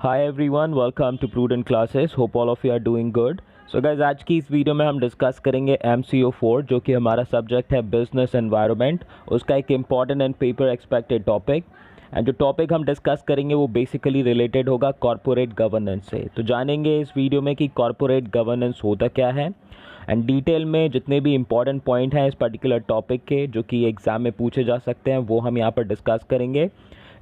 Hi everyone, welcome to Prudent Classes. Hope all of you are doing good. So guys, आज की इस video में हम discuss करेंगे MCO4 जो कि हमारा सब्जेक्ट है बिजनेस एनवायरनमेंट, उसका एक important and paper expected topic. And जो टॉपिक हम डिस्कस करेंगे वो बेसिकली रिलेटेड होगा कॉर्पोरेट गवर्नेंस से। तो जानेंगे इस वीडियो में कि कॉर्पोरेट गवर्नेंस होता क्या है एंड डिटेल में जितने भी इंपॉर्टेंट पॉइंट हैं इस पर्टिकुलर टॉपिक के जो कि एग्ज़ाम में पूछे जा सकते हैं वो हम यहाँ पर डिस्कस करेंगे।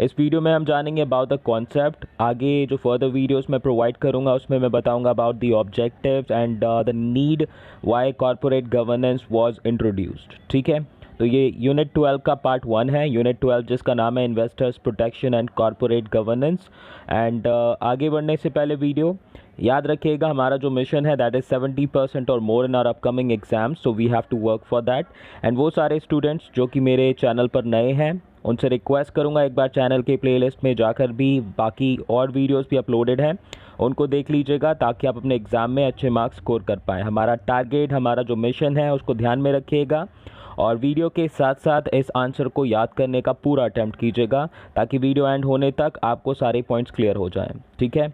इस वीडियो में हम जानेंगे अबाउट द कॉन्सेप्ट। आगे जो फर्दर वीडियोस मैं प्रोवाइड करूंगा उसमें मैं बताऊंगा about the objectives and the need why corporate governance was introduced. ठीक है, तो ये यूनिट 12 का पार्ट 1 है। यूनिट 12 जिसका नाम है investors protection and corporate governance. And आगे बढ़ने से पहले वीडियो याद रखिएगा, हमारा जो मिशन है दैट इज़ 70% और more in our upcoming exams, so we have to work for that. And वो सारे स्टूडेंट्स जो कि मेरे चैनल पर नए हैं उनसे रिक्वेस्ट करूंगा एक बार चैनल के प्लेलिस्ट में जाकर भी बाकी और वीडियोस भी अपलोडेड हैं उनको देख लीजिएगा ताकि आप अपने एग्ज़ाम में अच्छे मार्क्स स्कोर कर पाएँ। हमारा टारगेट, हमारा जो मिशन है उसको ध्यान में रखिएगा और वीडियो के साथ साथ इस आंसर को याद करने का पूरा अटेम्प्ट कीजिएगा ताकि वीडियो एंड होने तक आपको सारे पॉइंट्स क्लियर हो जाएं। ठीक है,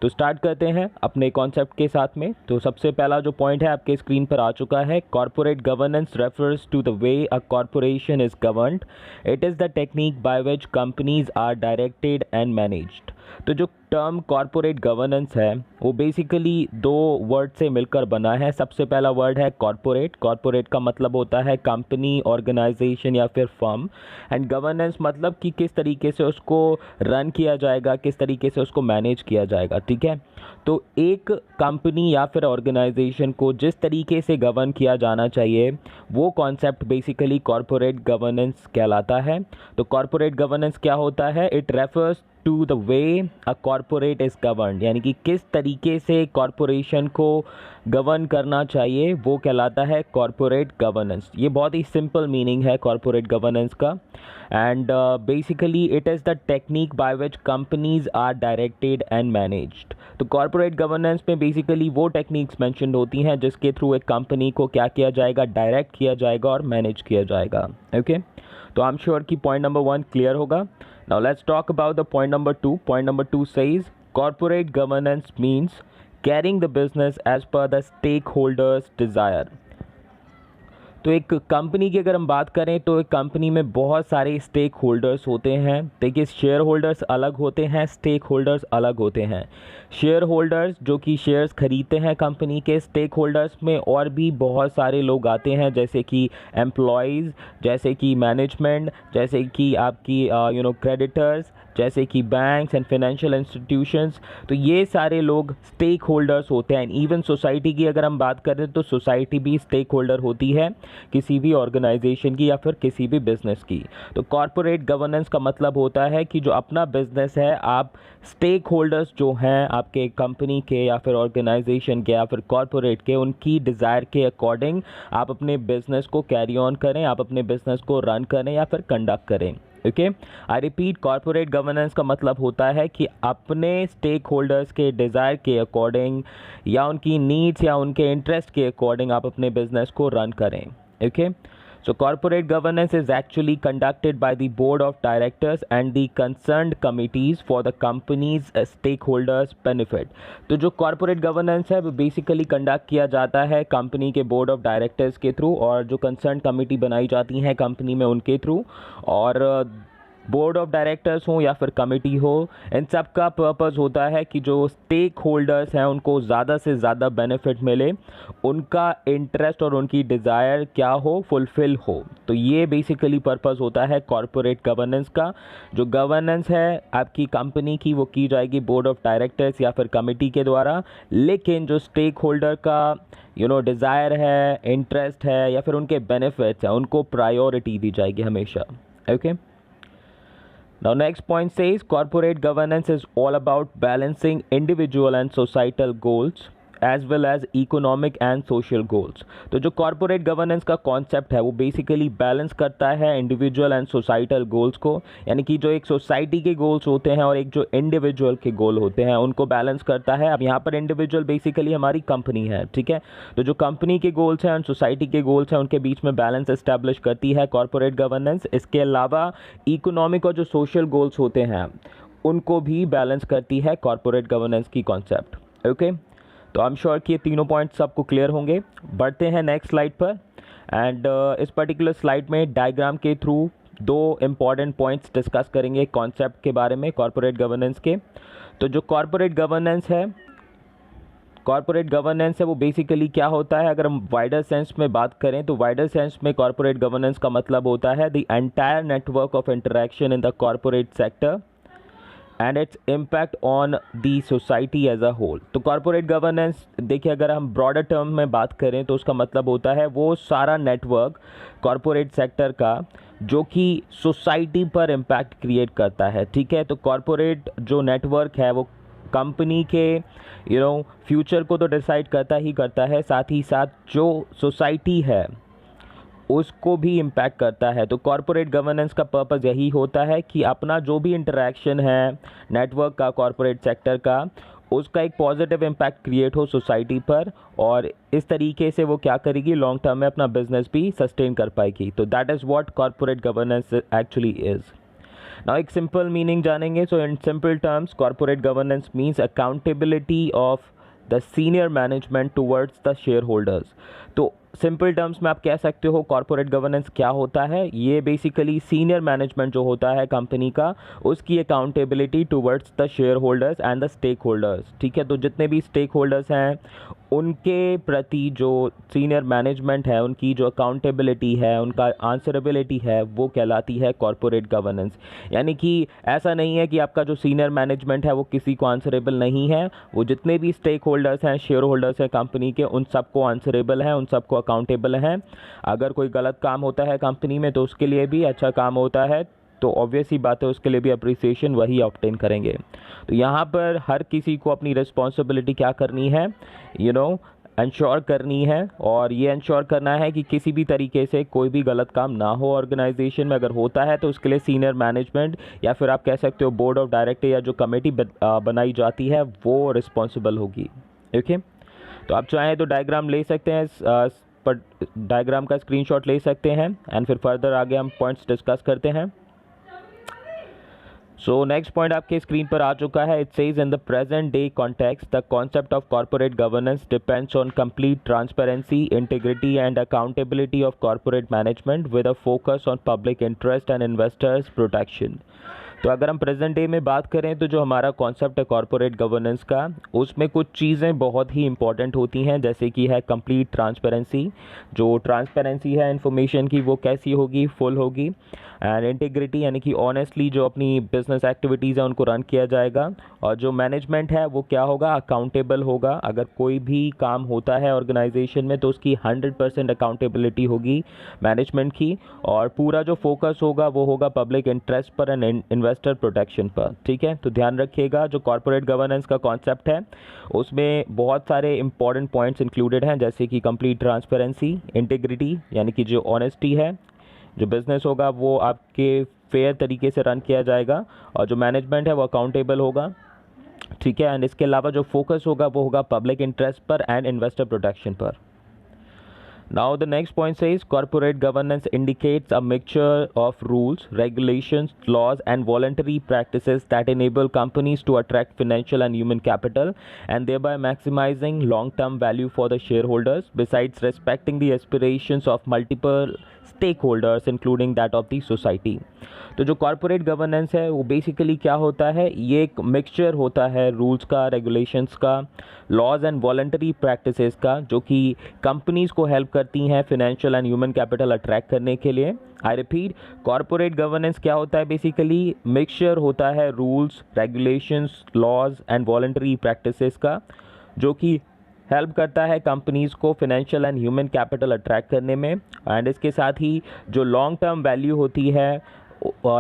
तो स्टार्ट करते हैं अपने कॉन्सेप्ट के साथ में। तो सबसे पहला जो पॉइंट है आपके स्क्रीन पर आ चुका है, corporate governance refers to the way a corporation is governed. It is the technique by which companies are directed and managed. तो जो टर्म कॉर्पोरेट गवर्नेंस है वो बेसिकली दो वर्ड से मिलकर बना है। सबसे पहला वर्ड है कॉर्पोरेट। कॉर्पोरेट का मतलब होता है कंपनी, ऑर्गेनाइजेशन या फिर फर्म। एंड गवर्नेंस मतलब कि किस तरीके से उसको रन किया जाएगा, किस तरीके से उसको मैनेज किया जाएगा। ठीक है, तो एक कंपनी या फिर ऑर्गेनाइजेशन को जिस तरीके से गवर्न किया जाना चाहिए वो कॉन्सेप्ट बेसिकली कॉर्पोरेट गवर्नेंस कहलाता है। तो कॉर्पोरेट गवर्नेंस क्या होता है? It refers to the way a corporate is govern, यानी कि किस तरीके से कॉर्पोरेशन को गवर्न करना चाहिए वो कहलाता है कॉर्पोरेट गवर्नेंस। ये बहुत ही सिंपल मीनिंग है कॉर्पोरेट गवर्नेंस का। And basically it is the technique by which companies are directed and managed. तो कॉर्पोरेट गवर्नेंस में बेसिकली वो टेक्निक्स मेंशन होती हैं जिसके थ्रू एक कंपनी को क्या किया जाएगा, डायरेक्ट किया जाएगा और मैनेज किया जाएगा। ओके, तो आई एम श्योर कि पॉइंट नंबर 1 क्लियर होगा। Now let's talk about the point number 2. Point number 2 says corporate governance means carrying the business as per the stakeholders' desire. तो एक कंपनी की अगर हम बात करें तो एक कंपनी में बहुत सारे स्टेक होल्डर्स होते हैं। देखिए, शेयर होल्डर्स अलग होते हैं, स्टेक होल्डर्स अलग होते हैं। शेयर होल्डर्स जो कि शेयर्स खरीदते हैं कंपनी के, स्टेक होल्डर्स में और भी बहुत सारे लोग आते हैं जैसे कि एम्प्लॉयज़, जैसे कि मैनेजमेंट, जैसे कि आपकी क्रेडिटर्स, जैसे कि बैंक्स एंड फाइनेंशियल इंस्टीट्यूशंस। तो ये सारे लोग स्टेक होल्डर्स होते हैं। इवन सोसाइटी की अगर हम बात करें तो सोसाइटी भी स्टेक होल्डर होती है किसी भी ऑर्गेनाइजेशन की या फिर किसी भी बिजनेस की। तो कॉर्पोरेट गवर्नेंस का मतलब होता है कि जो अपना बिजनेस है आप स्टेक होल्डर्स जो हैं आपके कंपनी के या फिर ऑर्गेनाइजेशन के या फिर कॉर्पोरेट के, उनकी डिज़ायर के अकॉर्डिंग आप अपने बिजनेस को कैरी ऑन करें, आप अपने बिजनेस को रन करें या फिर कंडक्ट करें। Okay, I repeat, corporate governance का मतलब होता है कि अपने स्टेक होल्डर्स के डिज़ायर के अकॉर्डिंग या उनकी नीड्स या उनके इंटरेस्ट के अकॉर्डिंग आप अपने बिजनेस को रन करें। Okay, so corporate governance is actually conducted by the board of directors and the concerned committees for the company's stakeholders benefit। तो जो corporate governance है वो बेसिकली कंडक्ट किया जाता है कंपनी के बोर्ड ऑफ डायरेक्टर्स के थ्रू और जो कंसर्न कमिटी बनाई जाती हैं कंपनी में उनके थ्रू। और बोर्ड ऑफ डायरेक्टर्स हो या फिर कमेटी हो, इन सब का पर्पस होता है कि जो स्टेक होल्डर्स हैं उनको ज़्यादा से ज़्यादा बेनिफिट मिले, उनका इंटरेस्ट और उनकी डिज़ायर क्या हो, फुलफ़िल हो। तो ये बेसिकली पर्पस होता है कॉर्पोरेट गवर्नेंस का। जो गवर्नेंस है आपकी कंपनी की वो की जाएगी बोर्ड ऑफ डायरेक्टर्स या फिर कमेटी के द्वारा, लेकिन जो स्टेक होल्डर का डिज़ायर है, इंटरेस्ट है या फिर उनके बेनिफिट्स हैं उनको प्रायोरिटी दी जाएगी हमेशा। Okay, now next point says corporate governance is all about balancing individual and societal goals as well as economic and social goals। तो जो corporate governance का concept है वो basically balance करता है individual and societal goals को, यानी कि जो एक society के goals होते हैं और एक जो individual के goal होते हैं उनको balance करता है। अब यहाँ पर individual basically हमारी company है, ठीक है। तो जो company के goals हैं और society के goals हैं उनके बीच में balance establish करती है corporate governance। इसके अलावा economic और जो social goals होते हैं उनको भी बैलेंस करती है कॉर्पोरेट गवर्नेंस की कॉन्सेप्ट। ओके, तो आई एम श्योर कि ये तीनों पॉइंट्स सबको क्लियर होंगे। बढ़ते हैं नेक्स्ट स्लाइड पर। एंड इस पर्टिकुलर स्लाइड में डायग्राम के थ्रू दो इम्पॉर्टेंट पॉइंट्स डिस्कस करेंगे कॉन्सेप्ट के बारे में कॉर्पोरेट गवर्नेंस के। तो जो कॉर्पोरेट गवर्नेंस है वो बेसिकली क्या होता है, अगर हम वाइडर सेंस में बात करें तो वाइडर सेंस में कॉर्पोरेट गवर्नेंस का मतलब होता है the entire network of interaction in the corporate sector and its impact on the society as a whole. तो कॉर्पोरेट गवर्नेंस देखिए, अगर हम ब्रॉडर टर्म में बात करें तो उसका मतलब होता है वो सारा नेटवर्क कॉर्पोरेट सेक्टर का जो कि सोसाइटी पर इम्पैक्ट क्रिएट करता है। ठीक है, तो कॉर्पोरेट जो नेटवर्क है वो कंपनी के फ्यूचर को तो डिसाइड करता ही करता है, साथ ही साथ जो सोसाइटी है उसको भी इम्पैक्ट करता है। तो कॉर्पोरेट गवर्नेंस का पर्पस यही होता है कि अपना जो भी इंटरेक्शन है नेटवर्क का कॉर्पोरेट सेक्टर का, उसका एक पॉजिटिव इम्पैक्ट क्रिएट हो सोसाइटी पर, और इस तरीके से वो क्या करेगी, लॉन्ग टर्म में अपना बिजनेस भी सस्टेन कर पाएगी। तो that is what corporate governance actually is. Now एक सिंपल मीनिंग जानेंगे। So in simple terms corporate governance means accountability of the senior management towards the shareholders. तो सिंपल टर्म्स में आप कह सकते हो कॉर्पोरेट गवर्नेंस क्या होता है, ये बेसिकली सीनियर मैनेजमेंट जो होता है कंपनी का, उसकी accountability towards the shareholders and the stakeholders. ठीक है, तो जितने भी स्टेक होल्डर्स हैं उनके प्रति जो सीनियर मैनेजमेंट है उनकी जो अकाउंटेबिलिटी है, उनका आंसरेबिलिटी है, वो कहलाती है कॉर्पोरेट गवर्नेंस। यानी कि ऐसा नहीं है कि आपका जो सीनियर मैनेजमेंट है वो किसी को आंसरेबल नहीं है, वो जितने भी स्टेक होल्डर्स हैं, शेयर होल्डर्स हैं कंपनी के, उन सबको आंसरेबल हैं, उन सबको अकाउंटेबल हैं। अगर कोई गलत काम होता है कंपनी में तो उसके लिए भी, अच्छा काम होता है तो ऑब्वियस ही बात है उसके लिए भी अप्रिसिएशन वही ऑब्टेन करेंगे। तो यहाँ पर हर किसी को अपनी रिस्पॉन्सिबिलिटी क्या करनी है, इंश्योर करनी है, और ये इंश्योर करना है कि किसी भी तरीके से कोई भी गलत काम ना हो ऑर्गेनाइजेशन में। अगर होता है तो उसके लिए सीनियर मैनेजमेंट या फिर आप कह सकते हो बोर्ड ऑफ डायरेक्टर या जो कमेटी बनाई जाती है वो रिस्पॉन्सिबल होगी। ओके, तो आप चाहें तो डायग्राम ले सकते हैं, पर डायग्राम का स्क्रीनशॉट ले सकते हैं एंड फिर फर्दर आगे हम पॉइंट्स डिस्कस करते हैं। सो नेक्स्ट पॉइंट आपके स्क्रीन पर आ चुका है। It says in the present day context the concept of corporate governance depends on complete transparency, integrity and accountability of corporate management with a focus on public interest and investors protection. तो अगर हम present day में बात करें तो जो हमारा concept है कॉर्पोरेट गवर्नेंस का, उसमें कुछ चीज़ें बहुत ही इंपॉर्टेंट होती हैं, जैसे कि है कंप्लीट ट्रांसपेरेंसी। जो ट्रांसपेरेंसी है इन्फॉर्मेशन की वो कैसी होगी, फुल होगी। एंड इंटीग्रिटी यानी कि ऑनेस्टली जो अपनी बिजनेस एक्टिविटीज़ है उनको रन किया जाएगा। और जो मैनेजमेंट है वो क्या होगा, अकाउंटेबल होगा। अगर कोई भी काम होता है ऑर्गेनाइजेशन में तो उसकी 100% अकाउंटेबिलिटी होगी मैनेजमेंट की, और पूरा जो फोकस होगा वो होगा पब्लिक इंटरेस्ट पर एंड इन्वेस्टर प्रोटेक्शन पर। ठीक है, तो ध्यान रखिएगा जो कॉर्पोरेट गवर्नेंस का कॉन्सेप्ट है उसमें बहुत सारे इंपॉर्टेंट पॉइंट्स इंक्लूडेड हैं, जैसे कि कंप्लीट ट्रांसपेरेंसी, इंटीग्रिटी यानी कि जो ऑनेस्टी है, जो बिजनेस होगा वो आपके फेयर तरीके से रन किया जाएगा, और जो मैनेजमेंट है वो अकाउंटेबल होगा। ठीक है, एंड इसके अलावा जो फोकस होगा वो होगा पब्लिक इंटरेस्ट पर एंड इन्वेस्टर प्रोटेक्शन पर। Now the next point says corporate governance indicates a mixture of rules, regulations, laws and voluntary practices that enable companies to attract financial and human capital and thereby maximizing long-term value for the shareholders, besides respecting the aspirations of multiple stakeholders including that of the society. तो जो corporate governance है वो basically क्या होता है, ये एक mixture होता है रूल्स का, रेगुलेशंस का, लॉज एंड वॉलंटरी प्रैक्टिसेस का, जो कि कंपनीज को हेल्प करती हैं financial and human capital attract करने के लिए। आई रिपीट, कॉर्पोरेट गवर्नेंस क्या होता है, बेसिकली मिक्सचर होता है rules, regulations, laws and voluntary practices का, जो कि हेल्प करता है कंपनीज़ को financial and human capital attract करने में, एंड इसके साथ ही जो लॉन्ग टर्म वैल्यू होती है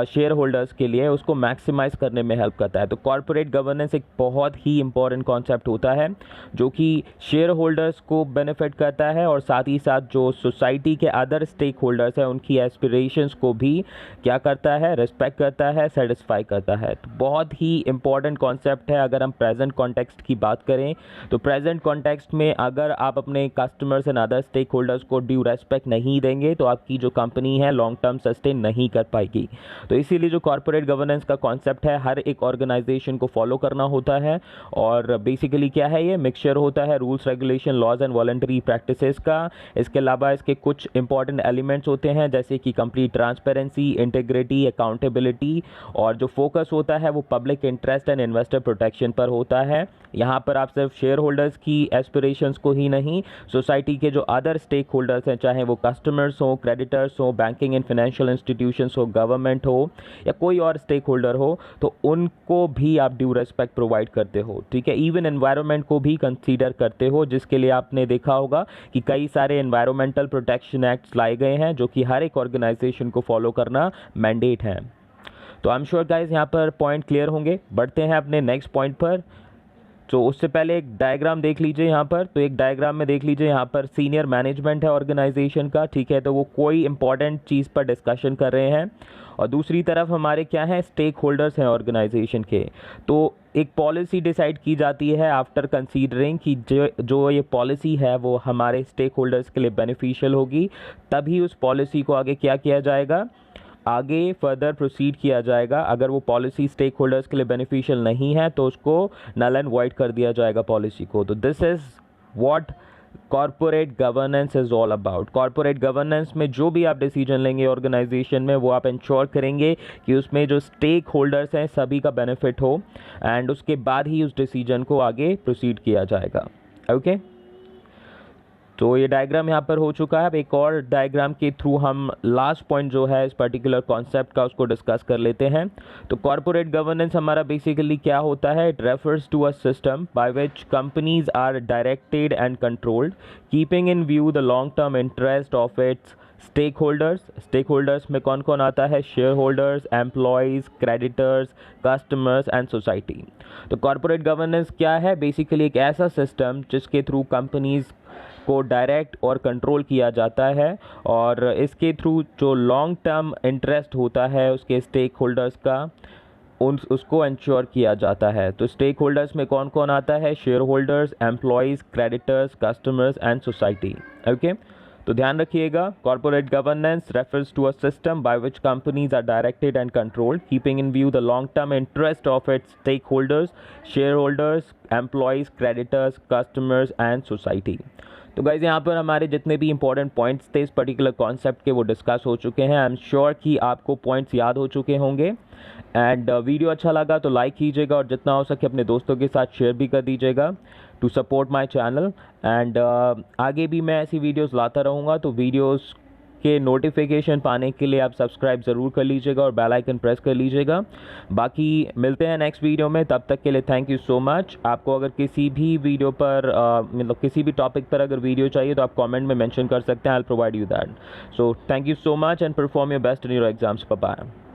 शेयर होल्डर्स के लिए उसको मैक्सिमाइज करने में हेल्प करता है। तो कॉर्पोरेट गवर्नेंस एक बहुत ही इंपॉर्टेंट कॉन्सेप्ट होता है जो कि शेयर होल्डर्स को बेनिफिट करता है, और साथ ही साथ जो सोसाइटी के अदर स्टेक होल्डर्स हैं उनकी एस्पिरेशंस को भी क्या करता है, रिस्पेक्ट करता है, सेटिस्फाई करता है। तो बहुत ही इंपॉर्टेंट कॉन्सेप्ट है। अगर हम प्रेजेंट कॉन्टेक्स्ट की बात करें तो प्रेजेंट कॉन्टेक्स्ट में अगर आप अपने customers and other stakeholders due ड्यू रेस्पेक्ट नहीं देंगे तो आपकी जो कंपनी है लॉन्ग टर्म सस्टेन नहीं कर पाएगी। तो इसीलिए जो कॉर्पोरेट गवर्नेंस का कॉन्सेप्ट है हर एक ऑर्गेनाइजेशन को फॉलो करना होता है। और बेसिकली क्या है, ये मिक्सचर होता है rules, regulation, laws and voluntary practices का। इसके अलावा इसके कुछ इंपॉर्टेंट एलिमेंट्स होते हैं जैसे कि कंप्लीट ट्रांसपेरेंसी, इंटीग्रिटी, अकाउंटेबिलिटी, और जो फोकस होता है वो public interest and investor protection पर होता है। यहाँ पर आप सिर्फ शेयर होल्डर्स की एस्पिरेशंस को ही नहीं, सोसाइटी के जो अदर स्टेक होल्डर्स हैं, चाहे वो कस्टमर्स हो, क्रेडिटर्स हो, बैंकिंग एंड फाइनेंशियल इंस्टीट्यूशंस हो, गवर्नमेंट हो या कोई और स्टेक होल्डर हो, तो उनको भी आप ड्यू रिस्पेक्ट प्रोवाइड करते हो। ठीक है, इवन एनवायरनमेंट को भी कंसीडर करते हो, जिसके लिए आपने देखा होगा कि कई सारे एनवायरमेंटल प्रोटेक्शन एक्ट्स लाए गए हैं जो कि हर एक ऑर्गेनाइजेशन को फॉलो करना मैंडेट है। तो आई एम श्योर गाइज यहाँ पर पॉइंट क्लियर होंगे। बढ़ते हैं अपने नेक्स्ट पॉइंट पर। तो उससे पहले एक डायग्राम देख लीजिए यहाँ पर। तो एक डायग्राम में देख लीजिए, यहाँ पर सीनियर मैनेजमेंट है ऑर्गेनाइजेशन का। ठीक है, तो वो कोई इंपॉर्टेंट चीज़ पर डिस्कशन कर रहे हैं, और दूसरी तरफ हमारे क्या हैं, स्टेक होल्डर्स हैं ऑर्गेनाइजेशन के। तो एक पॉलिसी डिसाइड की जाती है आफ्टर कंसीडरिंग कि जो ये पॉलिसी है वो हमारे स्टेक होल्डर्स के लिए बेनिफिशियल होगी, तभी उस पॉलिसी को आगे क्या किया जाएगा, आगे फर्दर प्रोसीड किया जाएगा। अगर वो पॉलिसी स्टेक होल्डर्स के लिए बेनिफिशियल नहीं है तो उसको नल एंड वॉइड कर दिया जाएगा पॉलिसी को। तो this is what corporate governance is all about. Corporate governance में जो भी आप डिसीजन लेंगे ऑर्गेनाइजेशन में, वो आप इंश्योर करेंगे कि उसमें जो स्टेक होल्डर्स हैं सभी का बेनिफिट हो, एंड उसके बाद ही उस डिसीजन को आगे प्रोसीड किया जाएगा। ओके, तो ये डायग्राम यहाँ पर हो चुका है। अब एक और डायग्राम के थ्रू हम लास्ट पॉइंट जो है इस पर्टिकुलर कॉन्सेप्ट का उसको डिस्कस कर लेते हैं। तो कॉर्पोरेट गवर्नेंस हमारा बेसिकली क्या होता है, it refers to a system by which companies are directed and controlled keeping in view the long term interest of its stakeholders. Stakeholders में कौन कौन आता है, shareholders, employees, creditors, customers and society. तो corporate governance क्या है, basically एक ऐसा सिस्टम जिसके थ्रू कंपनीज को डायरेक्ट और कंट्रोल किया जाता है, और इसके थ्रू जो लॉन्ग टर्म इंटरेस्ट होता है उसके स्टेक होल्डर्स का उसको इंश्योर किया जाता है। तो स्टेक होल्डर्स में कौन कौन आता है, shareholders, employees, creditors, customers and society. Okay, तो ध्यान रखिएगा, corporate governance refers to a system by which companies are directed and controlled keeping in view the long term interest of its stakeholders, shareholders, employees, creditors, customers and society. तो guys यहाँ पर हमारे जितने भी important points थे इस particular concept के वो डिस्कस हो चुके हैं। आई एम श्योर कि आपको पॉइंट्स याद हो चुके होंगे। एंड वीडियो अच्छा लगा तो लाइक कीजिएगा, और जितना हो सके अपने दोस्तों के साथ शेयर भी कर दीजिएगा to support my channel. And आगे भी मैं ऐसी वीडियोस लाता रहूँगा, तो वीडियोस के नोटिफिकेशन पाने के लिए आप सब्सक्राइब ज़रूर कर लीजिएगा और बेल आइकन प्रेस कर लीजिएगा। बाकी मिलते हैं नेक्स्ट वीडियो में, तब तक के लिए थैंक यू सो मच। आपको अगर किसी भी वीडियो पर मतलब किसी भी टॉपिक पर अगर वीडियो चाहिए तो आप कमेंट में मेंशन कर सकते हैं, I will provide you that. So thank you so much and perform your best in your exams. Bye bye.